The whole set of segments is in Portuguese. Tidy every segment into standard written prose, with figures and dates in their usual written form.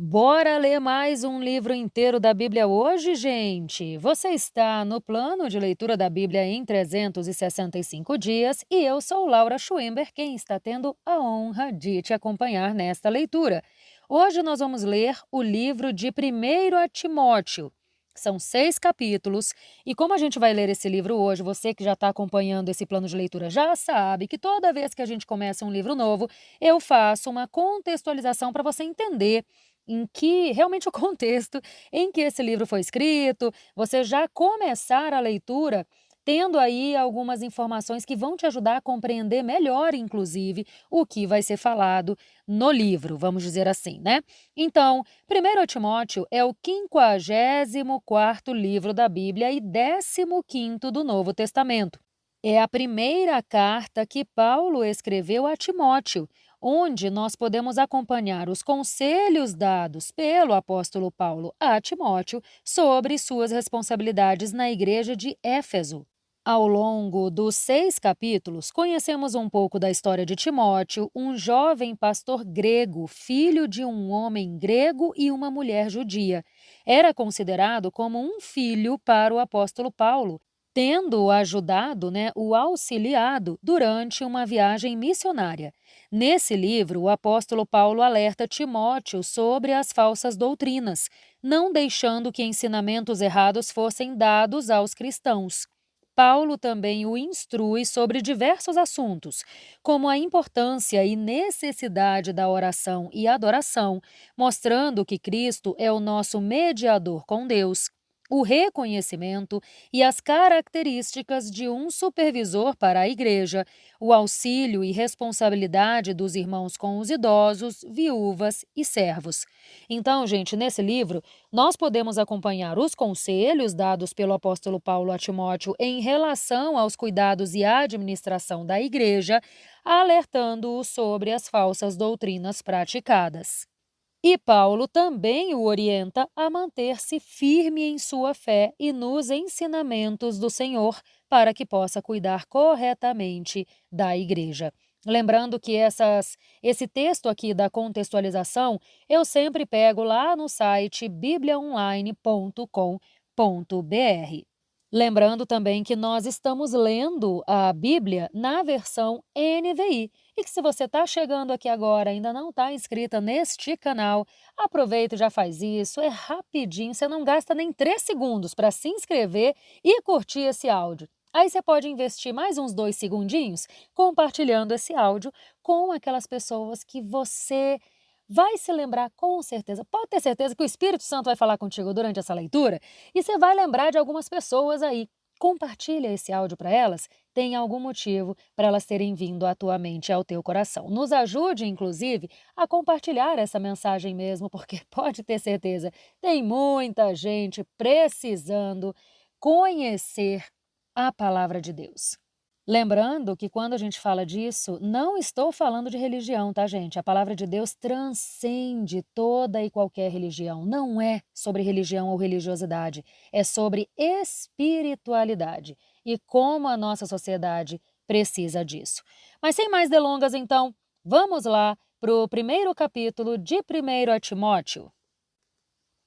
Bora ler mais um livro inteiro da Bíblia hoje, gente? Você está no plano de leitura da Bíblia em 365 dias e eu sou Laura Schwimber, quem está tendo a honra de te acompanhar nesta leitura. Hoje nós vamos ler o livro de 1 a Timóteo. São 6 capítulos e como a gente vai ler esse livro hoje, você que já está acompanhando esse plano de leitura já sabe que toda vez que a gente começa um livro novo, eu faço uma contextualização para você entender em que realmente o contexto em que esse livro foi escrito, você já começar a leitura tendo aí algumas informações que vão te ajudar a compreender melhor, inclusive, o que vai ser falado no livro, vamos dizer assim, né? Então, 1 Timóteo é o 54º livro da Bíblia e 15º do Novo Testamento. É a primeira carta que Paulo escreveu a Timóteo, onde nós podemos acompanhar os conselhos dados pelo apóstolo Paulo a Timóteo sobre suas responsabilidades na igreja de Éfeso. Ao longo dos 6 capítulos, conhecemos um pouco da história de Timóteo, um jovem pastor grego, filho de um homem grego e uma mulher judia. Era considerado como um filho para o apóstolo Paulo, tendo-o ajudado, o auxiliado durante uma viagem missionária. Nesse livro, o apóstolo Paulo alerta Timóteo sobre as falsas doutrinas, não deixando que ensinamentos errados fossem dados aos cristãos. Paulo também o instrui sobre diversos assuntos, como a importância e necessidade da oração e adoração, mostrando que Cristo é o nosso mediador com Deus, o reconhecimento e as características de um supervisor para a igreja, o auxílio e responsabilidade dos irmãos com os idosos, viúvas e servos. Então, gente, nesse livro, nós podemos acompanhar os conselhos dados pelo apóstolo Paulo a Timóteo em relação aos cuidados e administração da igreja, alertando-o sobre as falsas doutrinas praticadas. E Paulo também o orienta a manter-se firme em sua fé e nos ensinamentos do Senhor, para que possa cuidar corretamente da igreja. Lembrando que esse texto aqui da contextualização eu sempre pego lá no site bibliaonline.com.br. Lembrando também que nós estamos lendo a Bíblia na versão NVI e que se você está chegando aqui agora e ainda não está inscrita neste canal, aproveita e já faz isso, é rapidinho, você não gasta nem 3 segundos para se inscrever e curtir esse áudio. Aí você pode investir mais uns 2 segundinhos compartilhando esse áudio com aquelas pessoas que você vai se lembrar com certeza. Pode ter certeza que o Espírito Santo vai falar contigo durante essa leitura e você vai lembrar de algumas pessoas aí. Compartilha esse áudio para elas, tem algum motivo para elas terem vindo à tua mente e ao teu coração. Nos ajude, inclusive, a compartilhar essa mensagem mesmo, porque pode ter certeza, tem muita gente precisando conhecer a palavra de Deus. Lembrando que quando a gente fala disso, não estou falando de religião, tá, gente? A palavra de Deus transcende toda e qualquer religião. Não é sobre religião ou religiosidade, é sobre espiritualidade e como a nossa sociedade precisa disso. Mas sem mais delongas, então, vamos lá para o primeiro capítulo de 1 a Timóteo.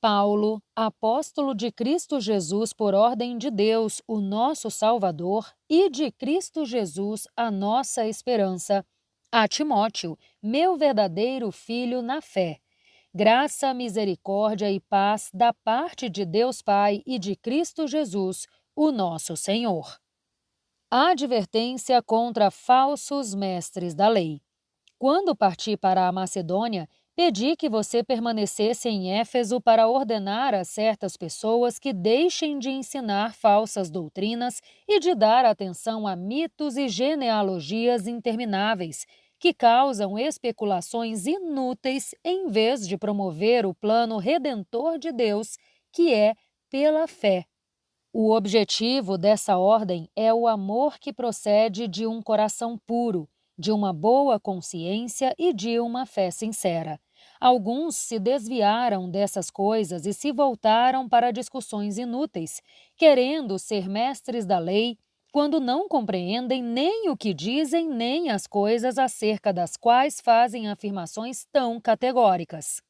Paulo, apóstolo de Cristo Jesus por ordem de Deus, o nosso Salvador, e de Cristo Jesus, a nossa esperança, a Timóteo, meu verdadeiro filho na fé. Graça, misericórdia e paz da parte de Deus Pai e de Cristo Jesus, o nosso Senhor. Advertência contra falsos mestres da lei. Quando parti para a Macedônia, pedi que você permanecesse em Éfeso para ordenar a certas pessoas que deixem de ensinar falsas doutrinas e de dar atenção a mitos e genealogias intermináveis, que causam especulações inúteis em vez de promover o plano redentor de Deus, que é pela fé. O objetivo dessa ordem é o amor que procede de um coração puro, de uma boa consciência e de uma fé sincera. Alguns se desviaram dessas coisas e se voltaram para discussões inúteis, querendo ser mestres da lei, quando não compreendem nem o que dizem, nem as coisas acerca das quais fazem afirmações tão categóricas.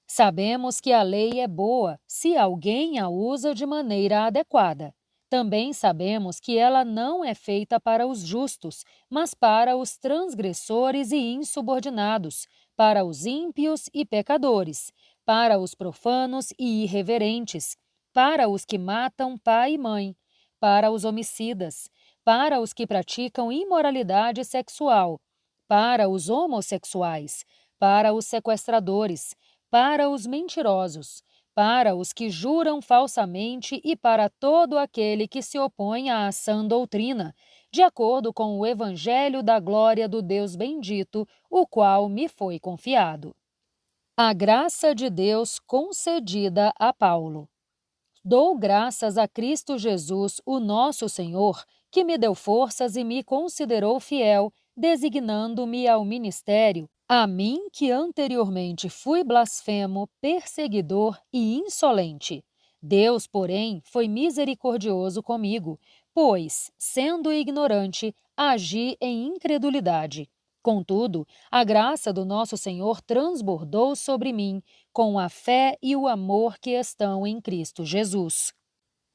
Sabemos que a lei é boa se alguém a usa de maneira adequada. Também sabemos que ela não é feita para os justos, mas para os transgressores e insubordinados, para os ímpios e pecadores, para os profanos e irreverentes, para os que matam pai e mãe, para os homicidas, para os que praticam imoralidade sexual, para os homossexuais, para os sequestradores, para os mentirosos, para os que juram falsamente e para todo aquele que se opõe à sã doutrina, de acordo com o evangelho da glória do Deus bendito, o qual me foi confiado. A graça de Deus concedida a Paulo. Dou graças a Cristo Jesus, o nosso Senhor, que me deu forças e me considerou fiel, designando-me ao ministério, a mim que anteriormente fui blasfemo, perseguidor e insolente. Deus, porém, foi misericordioso comigo, pois, sendo ignorante, agi em incredulidade. Contudo, a graça do nosso Senhor transbordou sobre mim, com a fé e o amor que estão em Cristo Jesus.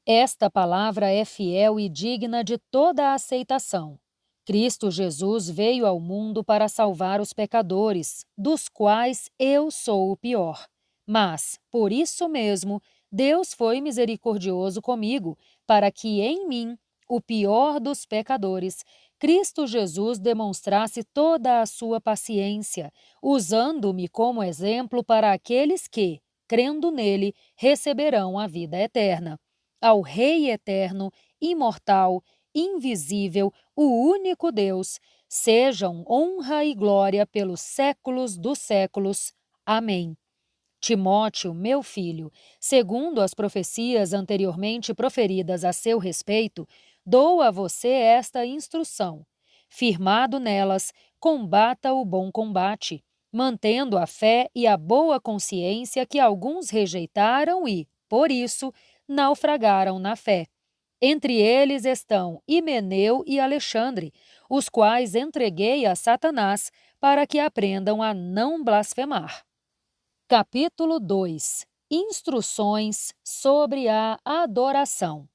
Esta palavra é fiel e digna de toda a aceitação. Cristo Jesus veio ao mundo para salvar os pecadores, dos quais eu sou o pior. Mas, por isso mesmo, Deus foi misericordioso comigo, para que em mim, o pior dos pecadores, Cristo Jesus demonstrasse toda a sua paciência, usando-me como exemplo para aqueles que, crendo nele, receberão a vida eterna. Ao Rei eterno, imortal, invisível, o único Deus, sejam honra e glória pelos séculos dos séculos. Amém. Timóteo, meu filho, segundo as profecias anteriormente proferidas a seu respeito, dou a você esta instrução. Firmado nelas, combata o bom combate, mantendo a fé e a boa consciência que alguns rejeitaram e, por isso, naufragaram na fé. Entre eles estão Himeneu e Alexandre, os quais entreguei a Satanás para que aprendam a não blasfemar. Capítulo 2. Instruções sobre a adoração.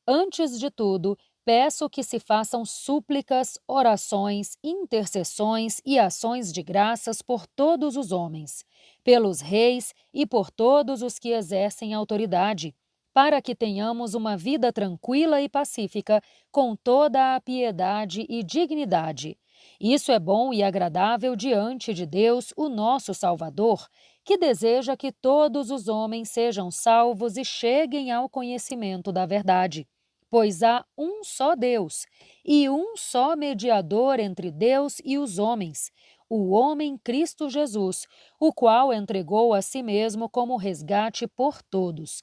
Antes de tudo, peço que se façam súplicas, orações, intercessões e ações de graças por todos os homens, pelos reis e por todos os que exercem autoridade, para que tenhamos uma vida tranquila e pacífica, com toda a piedade e dignidade. Isso é bom e agradável diante de Deus, o nosso Salvador, que deseja que todos os homens sejam salvos e cheguem ao conhecimento da verdade. Pois há um só Deus e um só mediador entre Deus e os homens, o homem Cristo Jesus, o qual entregou a si mesmo como resgate por todos.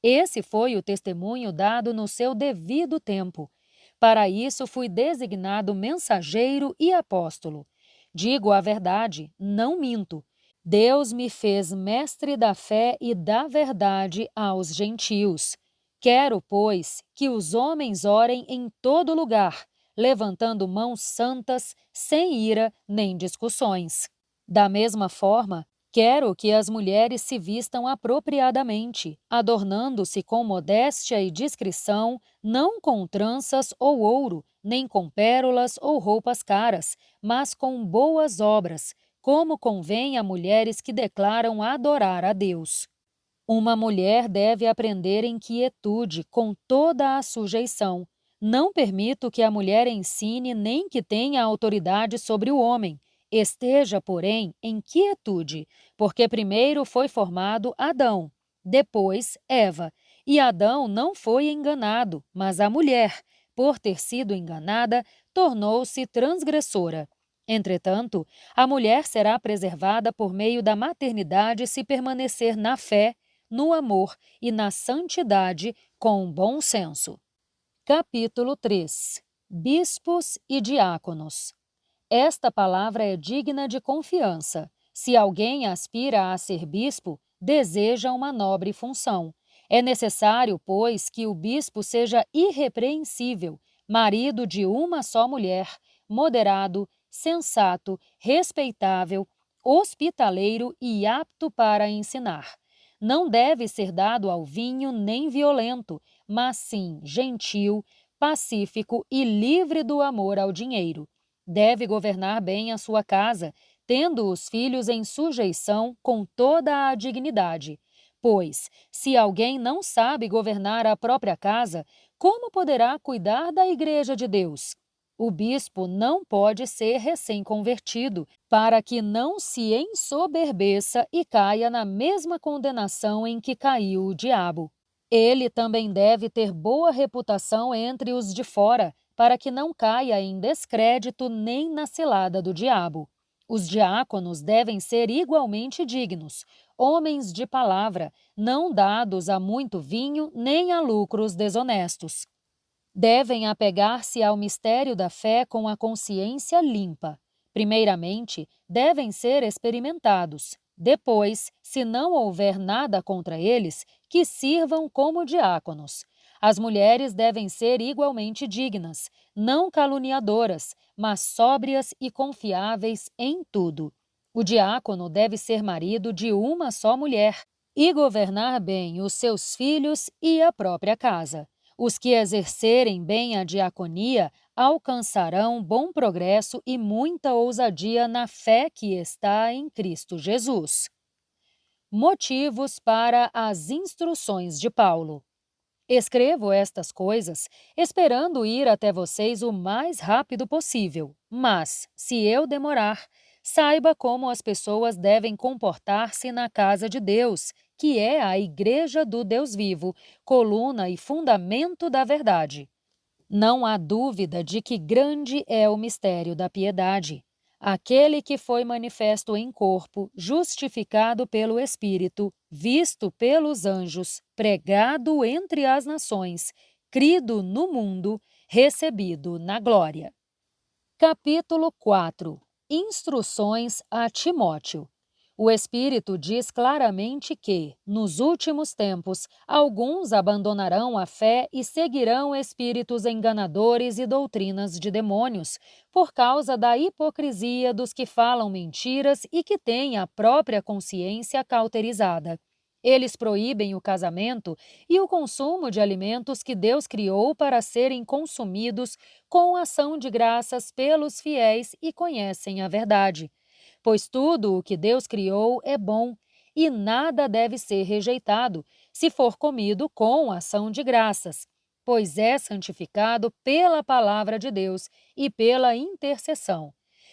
Esse foi o testemunho dado no seu devido tempo. Para isso fui designado mensageiro e apóstolo. Digo a verdade, não minto. Deus me fez mestre da fé e da verdade aos gentios. Quero, pois, que os homens orem em todo lugar, levantando mãos santas, sem ira nem discussões. Da mesma forma, quero que as mulheres se vistam apropriadamente, adornando-se com modéstia e discrição, não com tranças ou ouro, nem com pérolas ou roupas caras, mas com boas obras, como convém a mulheres que declaram adorar a Deus. Uma mulher deve aprender em quietude, com toda a sujeição. Não permito que a mulher ensine nem que tenha autoridade sobre o homem. Esteja, porém, em quietude, porque primeiro foi formado Adão, depois Eva. E Adão não foi enganado, mas a mulher, por ter sido enganada, tornou-se transgressora. Entretanto, a mulher será preservada por meio da maternidade se permanecer na fé, no amor e na santidade com bom senso. Capítulo 3. Bispos e diáconos. Esta palavra é digna de confiança. Se alguém aspira a ser bispo, deseja uma nobre função. É necessário, pois, que o bispo seja irrepreensível, marido de uma só mulher, moderado, sensato, respeitável, hospitaleiro e apto para ensinar. Não deve ser dado ao vinho nem violento, mas sim gentil, pacífico e livre do amor ao dinheiro. Deve governar bem a sua casa, tendo os filhos em sujeição com toda a dignidade. Pois, se alguém não sabe governar a própria casa, como poderá cuidar da igreja de Deus? O bispo não pode ser recém-convertido, para que não se ensoberbeça e caia na mesma condenação em que caiu o diabo. Ele também deve ter boa reputação entre os de fora, para que não caia em descrédito nem na cilada do diabo. Os diáconos devem ser igualmente dignos, homens de palavra, não dados a muito vinho nem a lucros desonestos. Devem apegar-se ao mistério da fé com a consciência limpa. Primeiramente, devem ser experimentados. Depois, se não houver nada contra eles, que sirvam como diáconos. As mulheres devem ser igualmente dignas, não caluniadoras, mas sóbrias e confiáveis em tudo. O diácono deve ser marido de uma só mulher e governar bem os seus filhos e a própria casa. Os que exercerem bem a diaconia alcançarão bom progresso e muita ousadia na fé que está em Cristo Jesus. Motivos para as instruções de Paulo. Escrevo estas coisas esperando ir até vocês o mais rápido possível, mas, se eu demorar, saiba como as pessoas devem comportar-se na casa de Deus, que é a igreja do Deus vivo, coluna e fundamento da verdade. Não há dúvida de que grande é o mistério da piedade. Aquele que foi manifesto em corpo, justificado pelo Espírito, visto pelos anjos, pregado entre as nações, crido no mundo, recebido na glória. Capítulo 4. Instruções a Timóteo. O Espírito diz claramente que, nos últimos tempos, alguns abandonarão a fé e seguirão espíritos enganadores e doutrinas de demônios, por causa da hipocrisia dos que falam mentiras e que têm a própria consciência cauterizada. Eles proíbem o casamento e o consumo de alimentos que Deus criou para serem consumidos com ação de graças pelos fiéis e conhecem a verdade. Pois tudo o que Deus criou é bom, e nada deve ser rejeitado, se for comido com ação de graças, pois é santificado pela palavra de Deus e pela intercessão.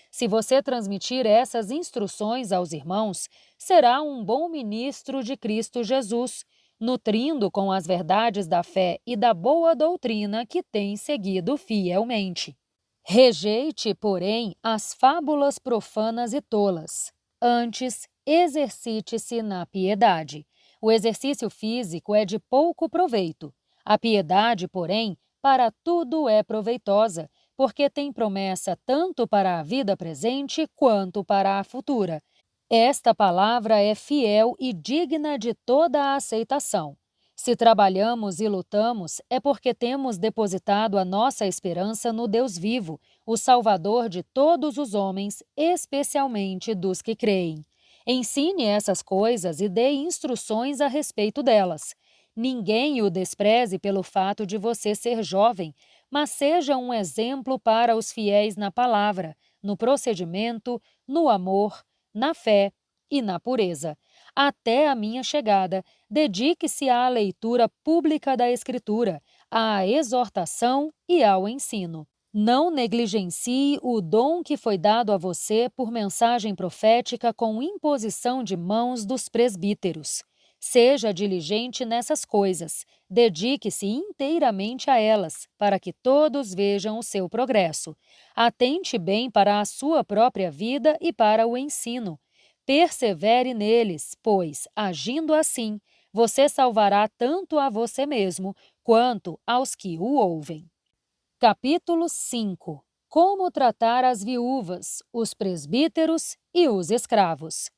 Se você transmitir essas instruções aos irmãos, será um bom ministro de Cristo Jesus, nutrindo com as verdades da fé e da boa doutrina que tem seguido fielmente. Rejeite, porém, as fábulas profanas e tolas. Antes, exercite-se na piedade. O exercício físico é de pouco proveito. A piedade, porém, para tudo é proveitosa, porque tem promessa tanto para a vida presente quanto para a futura. Esta palavra é fiel e digna de toda a aceitação. Se trabalhamos e lutamos, é porque temos depositado a nossa esperança no Deus vivo, o Salvador de todos os homens, especialmente dos que creem. Ensine essas coisas e dê instruções a respeito delas. Ninguém o despreze pelo fato de você ser jovem, mas seja um exemplo para os fiéis na palavra, no procedimento, no amor, na fé e na pureza. Até a minha chegada, dedique-se à leitura pública da Escritura, à exortação e ao ensino. Não negligencie o dom que foi dado a você por mensagem profética com imposição de mãos dos presbíteros. Seja diligente nessas coisas, dedique-se inteiramente a elas, para que todos vejam o seu progresso. Atente bem para a sua própria vida e para o ensino. Persevere neles, pois, agindo assim, você salvará tanto a você mesmo quanto aos que o ouvem. Capítulo 5. Como tratar as viúvas, os presbíteros e os escravos.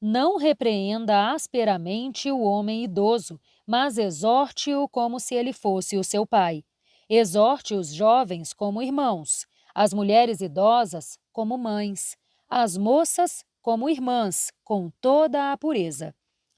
Não repreenda asperamente o homem idoso, mas exorte-o como se ele fosse o seu pai. Exorte os jovens como irmãos, as mulheres idosas como mães, as moças como irmãs, com toda a pureza.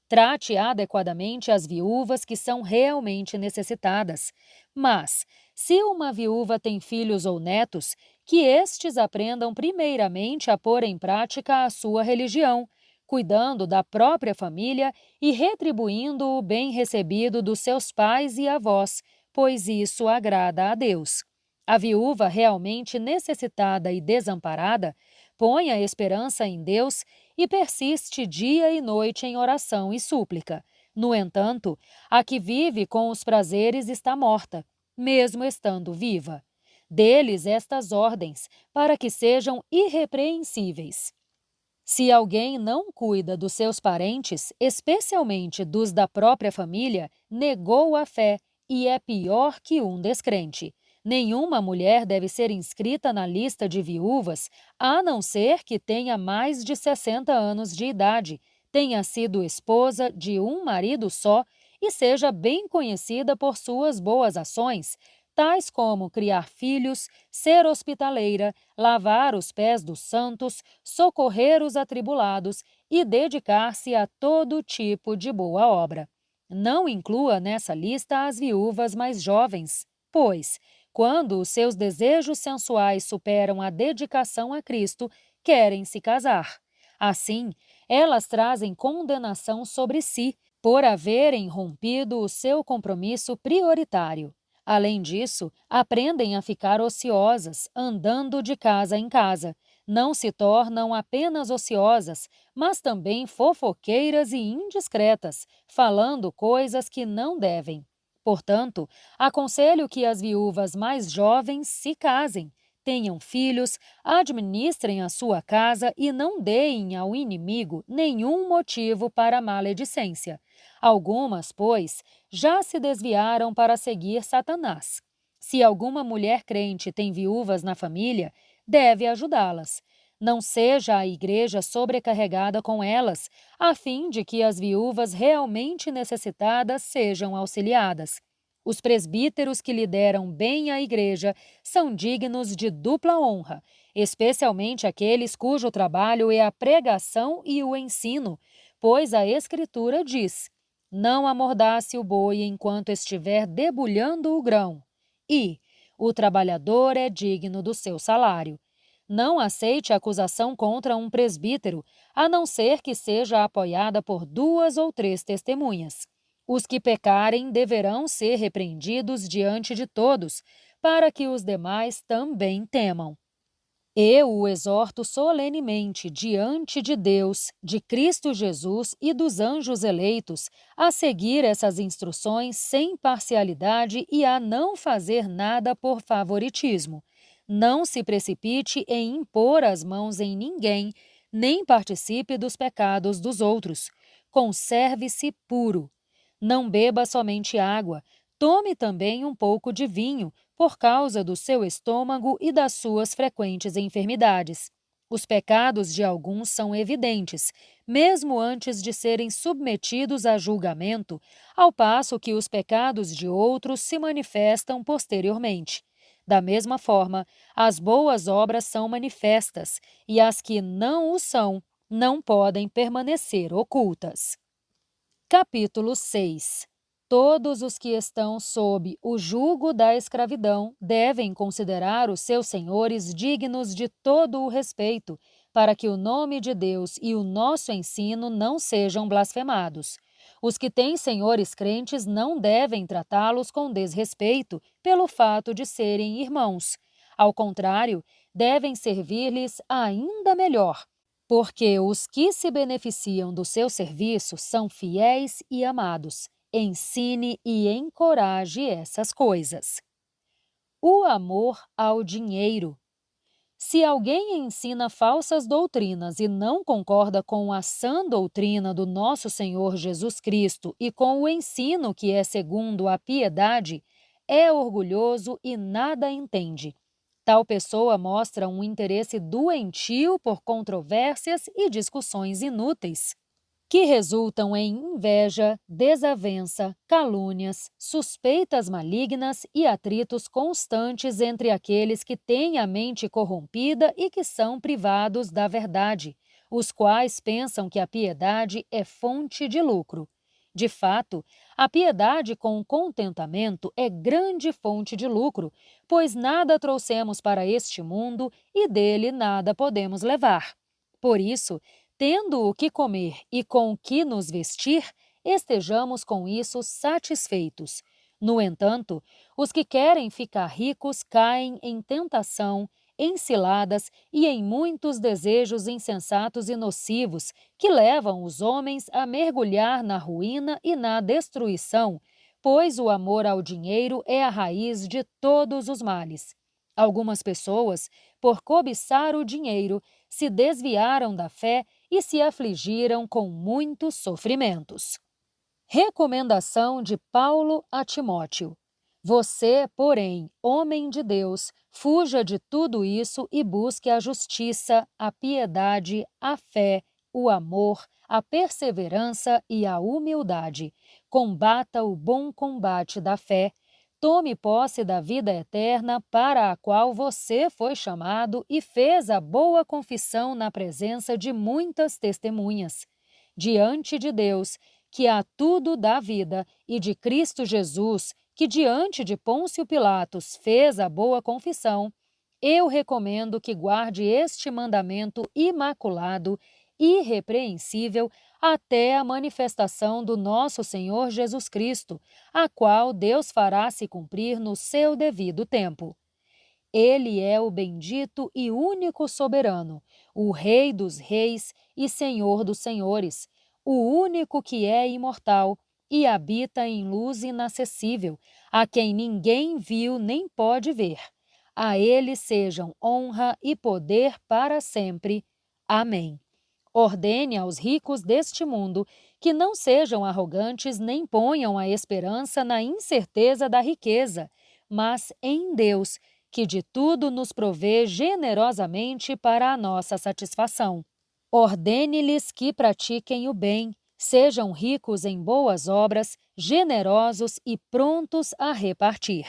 Trate adequadamente as viúvas que são realmente necessitadas. Mas, se uma viúva tem filhos ou netos, que estes aprendam primeiramente a pôr em prática a sua religião, cuidando da própria família e retribuindo o bem recebido dos seus pais e avós, pois isso agrada a Deus. A viúva realmente necessitada e desamparada põe a esperança em Deus e persiste dia e noite em oração e súplica. No entanto, a que vive com os prazeres está morta, mesmo estando viva. Dê-lhes estas ordens, para que sejam irrepreensíveis. Se alguém não cuida dos seus parentes, especialmente dos da própria família, negou a fé e é pior que um descrente. Nenhuma mulher deve ser inscrita na lista de viúvas, a não ser que tenha mais de 60 anos de idade, tenha sido esposa de um marido só e seja bem conhecida por suas boas ações, tais como criar filhos, ser hospitaleira, lavar os pés dos santos, socorrer os atribulados e dedicar-se a todo tipo de boa obra. Não inclua nessa lista as viúvas mais jovens, pois, quando os seus desejos sensuais superam a dedicação a Cristo, querem se casar. Assim, elas trazem condenação sobre si por haverem rompido o seu compromisso prioritário. Além disso, aprendem a ficar ociosas, andando de casa em casa. Não se tornam apenas ociosas, mas também fofoqueiras e indiscretas, falando coisas que não devem. Portanto, aconselho que as viúvas mais jovens se casem, tenham filhos, administrem a sua casa e não deem ao inimigo nenhum motivo para maledicência. Algumas, pois, já se desviaram para seguir Satanás. Se alguma mulher crente tem viúvas na família, deve ajudá-las. Não seja a igreja sobrecarregada com elas, a fim de que as viúvas realmente necessitadas sejam auxiliadas. Os presbíteros que lideram bem a igreja são dignos de dupla honra, especialmente aqueles cujo trabalho é a pregação e o ensino, pois a Escritura diz: não amordace o boi enquanto estiver debulhando o grão, e o trabalhador é digno do seu salário. Não aceite acusação contra um presbítero, a não ser que seja apoiada por 2 ou 3 testemunhas. Os que pecarem deverão ser repreendidos diante de todos, para que os demais também temam. Eu o exorto solenemente diante de Deus, de Cristo Jesus e dos anjos eleitos, a seguir essas instruções sem parcialidade e a não fazer nada por favoritismo. Não se precipite em impor as mãos em ninguém, nem participe dos pecados dos outros. Conserve-se puro. Não beba somente água, tome também um pouco de vinho, por causa do seu estômago e das suas frequentes enfermidades. Os pecados de alguns são evidentes, mesmo antes de serem submetidos a julgamento, ao passo que os pecados de outros se manifestam posteriormente. Da mesma forma, as boas obras são manifestas, e as que não o são não podem permanecer ocultas. Capítulo 6. Todos os que estão sob o jugo da escravidão devem considerar os seus senhores dignos de todo o respeito, para que o nome de Deus e o nosso ensino não sejam blasfemados. Os que têm senhores crentes não devem tratá-los com desrespeito pelo fato de serem irmãos. Ao contrário, devem servir-lhes ainda melhor, porque os que se beneficiam do seu serviço são fiéis e amados. Ensine e encoraje essas coisas. O amor ao dinheiro. Se alguém ensina falsas doutrinas e não concorda com a sã doutrina do nosso Senhor Jesus Cristo e com o ensino que é segundo a piedade, é orgulhoso e nada entende. Tal pessoa mostra um interesse doentio por controvérsias e discussões inúteis, que resultam em inveja, desavença, calúnias, suspeitas malignas e atritos constantes entre aqueles que têm a mente corrompida e que são privados da verdade. os quais pensam que a piedade é fonte de lucro. De fato, a piedade com contentamento é grande fonte de lucro, pois nada trouxemos para este mundo e dele nada podemos levar. Por isso, tendo o que comer e com o que nos vestir, estejamos com isso satisfeitos. No entanto, os que querem ficar ricos caem em tentação, em ciladas e em muitos desejos insensatos e nocivos que levam os homens a mergulhar na ruína e na destruição, pois o amor ao dinheiro é a raiz de todos os males. Algumas pessoas, por cobiçar o dinheiro, se desviaram da fé e se afligiram com muitos sofrimentos. Recomendação de Paulo a Timóteo. Você, porém, homem de Deus, fuja de tudo isso e busque a justiça, a piedade, a fé, o amor, a perseverança e a humildade. Combata o bom combate da fé. Tome posse da vida eterna para a qual você foi chamado e fez a boa confissão na presença de muitas testemunhas. Diante de Deus, que a tudo dá vida, e de Cristo Jesus, que diante de Pôncio Pilatos fez a boa confissão, eu recomendo que guarde este mandamento imaculado, irrepreensível, até a manifestação do nosso Senhor Jesus Cristo, a qual Deus fará se cumprir no seu devido tempo. Ele é o bendito e único soberano, o Rei dos reis e Senhor dos senhores, o único que é imortal e habita em luz inacessível, a quem ninguém viu nem pode ver. A ele sejam honra e poder para sempre. Amém. Ordene aos ricos deste mundo que não sejam arrogantes nem ponham a esperança na incerteza da riqueza, mas em Deus, que de tudo nos provê generosamente para a nossa satisfação. Ordene-lhes que pratiquem o bem, sejam ricos em boas obras, generosos e prontos a repartir.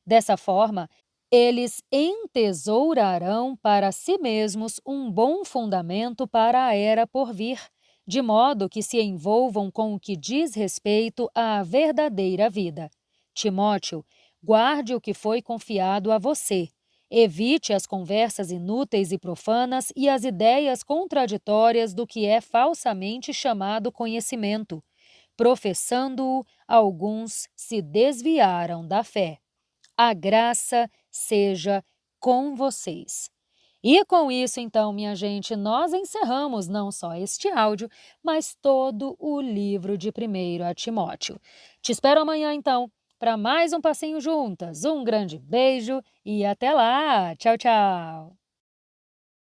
Dessa forma, eles entesourarão para si mesmos um bom fundamento para a era por vir, de modo que se envolvam com o que diz respeito à verdadeira vida. Timóteo, guarde o que foi confiado a você. Evite as conversas inúteis e profanas e as ideias contraditórias do que é falsamente chamado conhecimento. Professando-o, alguns se desviaram da fé. A graça seja com vocês. E com isso, então, minha gente, nós encerramos não só este áudio, mas todo o livro de 1 a Timóteo. Te espero amanhã, então, para mais um passeio juntas. Um grande beijo e até lá! Tchau, tchau!